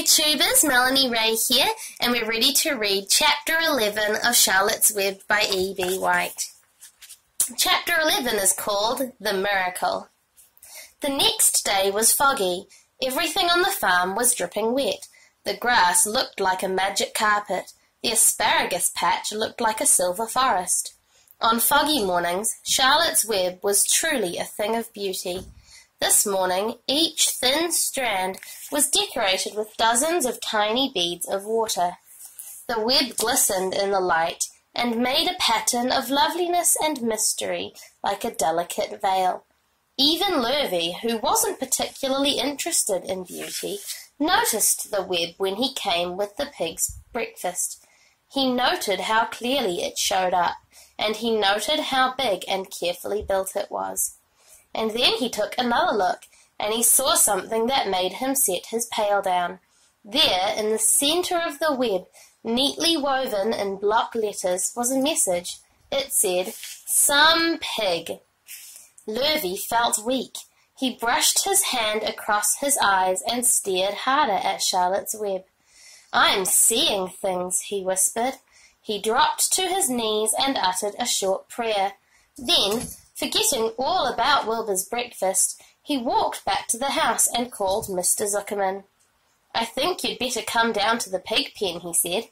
YouTubers, Melanie Ray here, and we're ready to read Chapter 11 of Charlotte's Web by E.B. White. Chapter 11 is called The Miracle. The next day was foggy. Everything on the farm was dripping wet. The grass looked like a magic carpet. The asparagus patch looked like a silver forest. On foggy mornings, Charlotte's Web was truly a thing of beauty. This morning, each thin strand was decorated with dozens of tiny beads of water. The web glistened in the light and made a pattern of loveliness and mystery like a delicate veil. Even Lurvy, who wasn't particularly interested in beauty, noticed the web when he came with the pig's breakfast. He noted how clearly it showed up, and he noted how big and carefully built it was. And then he took another look, and he saw something that made him set his pail down. There, in the centre of the web, neatly woven in block letters, was a message. It said, "Some pig." Lurvy felt weak. He brushed his hand across his eyes and stared harder at Charlotte's Web. "I'm seeing things," he whispered. He dropped to his knees and uttered a short prayer. Then, forgetting all about Wilbur's breakfast, he walked back to the house and called Mr. Zuckerman. "I think you'd better come down to the pig pen," he said.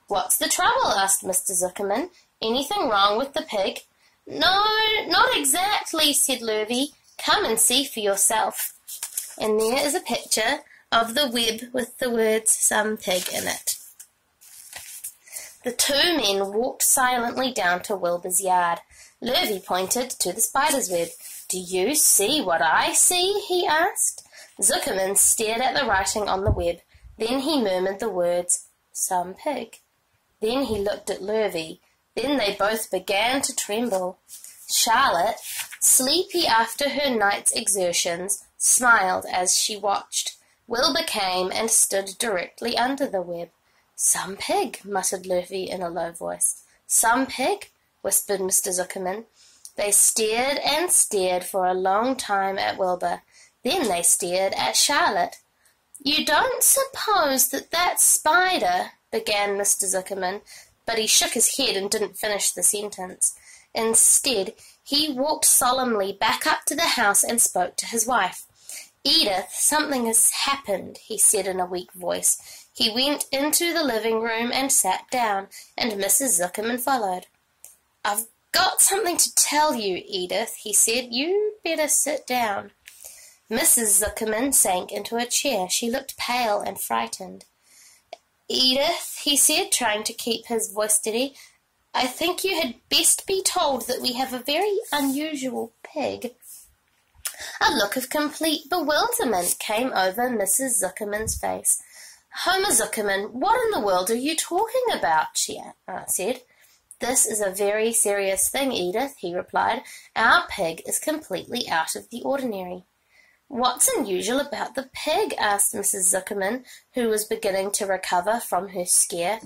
"What's the trouble?" asked Mr. Zuckerman. "Anything wrong with the pig?" "No, not exactly," said Lurvy. "Come and see for yourself." And there is a picture of the web with the words "some pig" in it. The two men walked silently down to Wilbur's yard. Lurvy pointed to the spider's web. "Do you see what I see?" he asked. Zuckerman stared at the writing on the web. Then he murmured the words, "some pig." Then he looked at Lurvy. Then they both began to tremble. Charlotte, sleepy after her night's exertions, smiled as she watched. Wilbur came and stood directly under the web. "Some pig," muttered Lurvy in a low voice. "Some pig?" whispered Mr. Zuckerman. They stared and stared for a long time at Wilbur. Then they stared at Charlotte. "You don't suppose that spider—" began Mr. Zuckerman, but he shook his head and didn't finish the sentence. Instead, he walked solemnly back up to the house and spoke to his wife. "Edith, something has happened," he said in a weak voice. He went into the living room and sat down, and Mrs. Zuckerman followed. "I've got something to tell you, Edith," he said. "You'd better sit down." Mrs. Zuckerman sank into a chair. She looked pale and frightened. "Edith," he said, trying to keep his voice steady, "I think you had best be told that we have a very unusual pig." A look of complete bewilderment came over Mrs. Zuckerman's face. "Homer Zuckerman, what in the world are you talking about?" she said. "This is a very serious thing, Edith," he replied. "Our pig is completely out of the ordinary." "What's unusual about the pig?" asked Mrs. Zuckerman, who was beginning to recover from her scare.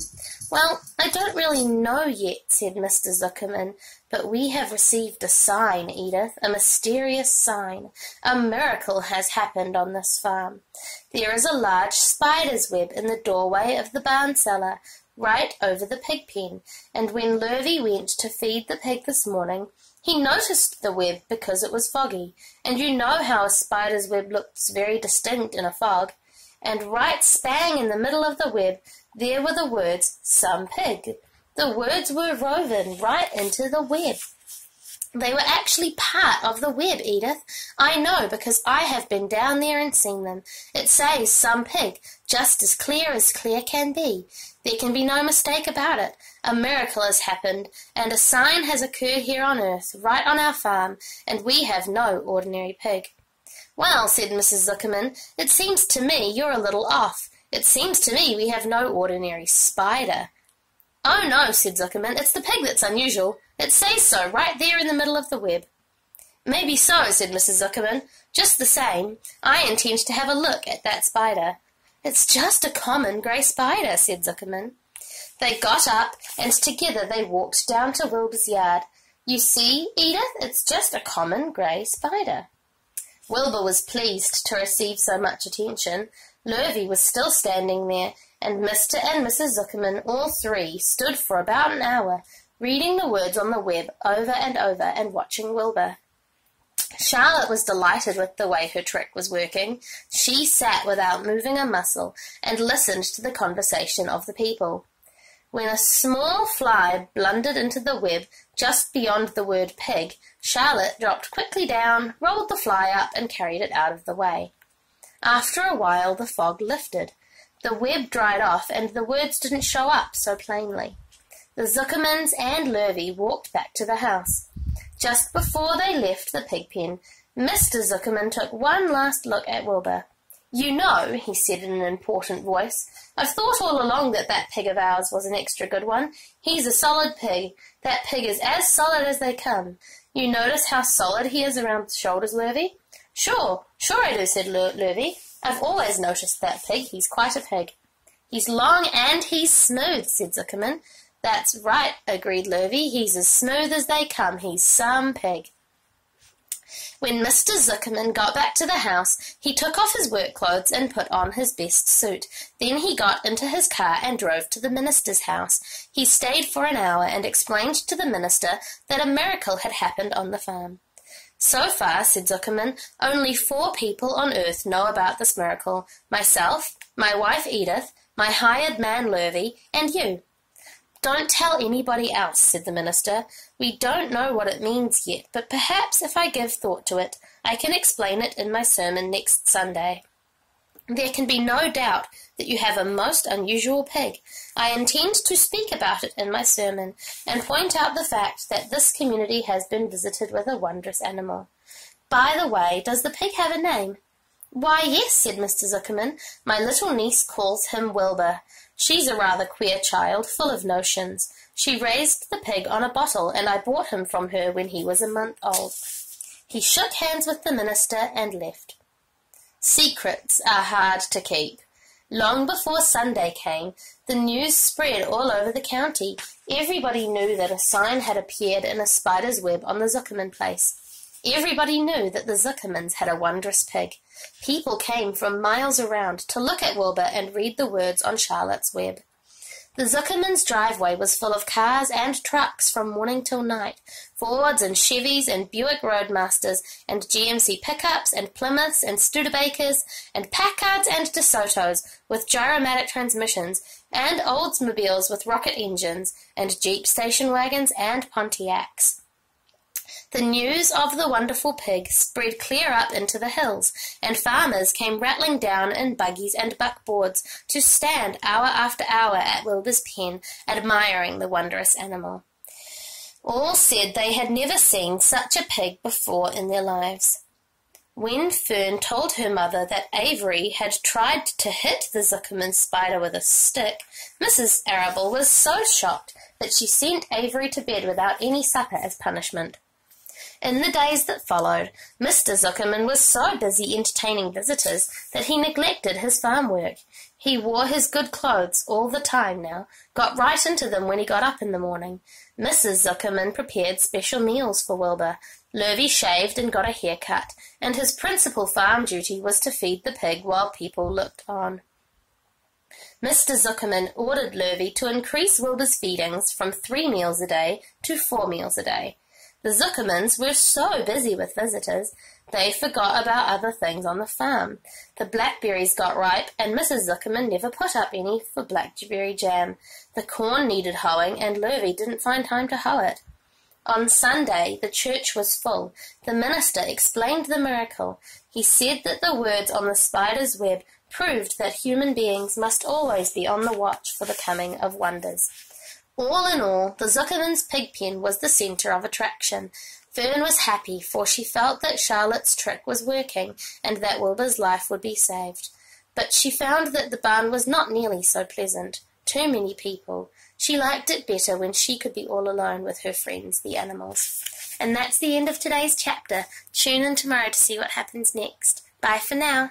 "Well, I don't really know yet," said Mr. Zuckerman, "but we have received a sign, Edith, a mysterious sign. A miracle has happened on this farm. There is a large spider's web in the doorway of the barn cellar, right over the pig pen, and when Lurvy went to feed the pig this morning, he noticed the web because it was foggy, and you know how a spider's web looks very distinct in a fog, and right spang in the middle of the web there were the words, 'some pig.' The words were woven right into the web. They were actually part of the web, Edith. I know, because I have been down there and seen them. It says 'some pig,' just as clear can be. There can be no mistake about it. A miracle has happened, and a sign has occurred here on earth, right on our farm, and we have no ordinary pig." "Well," said Mrs. Zuckerman, "it seems to me you're a little off. It seems to me we have no ordinary spider." "Oh, no," said Zuckerman, "it's the pig that's unusual. It says so right there in the middle of the web." "Maybe so," said Mrs. Zuckerman. "Just the same, I intend to have a look at that spider." "It's just a common grey spider," said Zuckerman. They got up, and together they walked down to Wilbur's yard. "You see, Edith, it's just a common grey spider." Wilbur was pleased to receive so much attention. Lurvy was still standing there, and Mr. and Mrs. Zuckerman, all three, stood for about an hour, reading the words on the web over and watching Wilbur. Charlotte was delighted with the way her trick was working. She sat without moving a muscle and listened to the conversation of the people. When a small fly blundered into the web just beyond the word pig, Charlotte dropped quickly down, rolled the fly up, and carried it out of the way. After a while the fog lifted. The web dried off, and the words didn't show up so plainly. The Zuckermans and Lurvy walked back to the house. Just before they left the pig pen, Mr. Zuckerman took one last look at Wilbur. "You know," he said in an important voice, "I've thought all along that pig of ours was an extra good one. He's a solid pig. That pig is as solid as they come. You notice how solid he is around the shoulders, Lurvy?" Sure I do," said Lurvy. "I've always noticed that pig. He's quite a pig." "He's long and he's smooth," said Zuckerman. "That's right," agreed Lurvy. "He's as smooth as they come. He's some pig." When Mr. Zuckerman got back to the house, he took off his work clothes and put on his best suit. Then he got into his car and drove to the minister's house. He stayed for an hour and explained to the minister that a miracle had happened on the farm. "So far," said Zuckerman, "only 4 people on earth know about this miracle. Myself, my wife Edith, my hired man Lurvy, and you." "Don't tell anybody else," said the minister. "We don't know what it means yet, but perhaps if I give thought to it, I can explain it in my sermon next Sunday. There can be no doubt that you have a most unusual pig. I intend to speak about it in my sermon, and point out the fact that this community has been visited with a wondrous animal. By the way, does the pig have a name?" "Why, yes," said Mr. Zuckerman. "My little niece calls him Wilbur. She's a rather queer child, full of notions. She raised the pig on a bottle, and I bought him from her when he was a month old." He shook hands with the minister and left. Secrets are hard to keep. Long before Sunday came, the news spread all over the county. Everybody knew that a sign had appeared in a spider's web on the Zuckerman place. Everybody knew that the Zuckermans had a wondrous pig. People came from miles around to look at Wilbur and read the words on Charlotte's web. The Zuckermans' driveway was full of cars and trucks from morning till night, Fords and Chevys and Buick Roadmasters and GMC pickups and Plymouths and Studebakers and Packards and DeSotos with gyromatic transmissions and Oldsmobiles with rocket engines and Jeep station wagons and Pontiacs. The news of the wonderful pig spread clear up into the hills, and farmers came rattling down in buggies and buckboards to stand hour after hour at Wilbur's pen, admiring the wondrous animal. All said they had never seen such a pig before in their lives. When Fern told her mother that Avery had tried to hit the Zuckerman spider with a stick, Mrs. Arable was so shocked that she sent Avery to bed without any supper as punishment. In the days that followed, Mr. Zuckerman was so busy entertaining visitors that he neglected his farm work. He wore his good clothes all the time now, got right into them when he got up in the morning. Mrs. Zuckerman prepared special meals for Wilbur. Lurvy shaved and got a haircut, and his principal farm duty was to feed the pig while people looked on. Mr. Zuckerman ordered Lurvy to increase Wilbur's feedings from 3 meals a day to 4 meals a day. The Zuckermans were so busy with visitors, they forgot about other things on the farm. The blackberries got ripe, and Mrs. Zuckerman never put up any for blackberry jam. The corn needed hoeing, and Lurvy didn't find time to hoe it. On Sunday, the church was full. The minister explained the miracle. He said that the words on the spider's web proved that human beings must always be on the watch for the coming of wonders. All in all, the Zuckerman's pig pen was the centre of attraction. Fern was happy, for she felt that Charlotte's trick was working, and that Wilbur's life would be saved. But she found that the barn was not nearly so pleasant. Too many people. She liked it better when she could be all alone with her friends, the animals. And that's the end of today's chapter. Tune in tomorrow to see what happens next. Bye for now.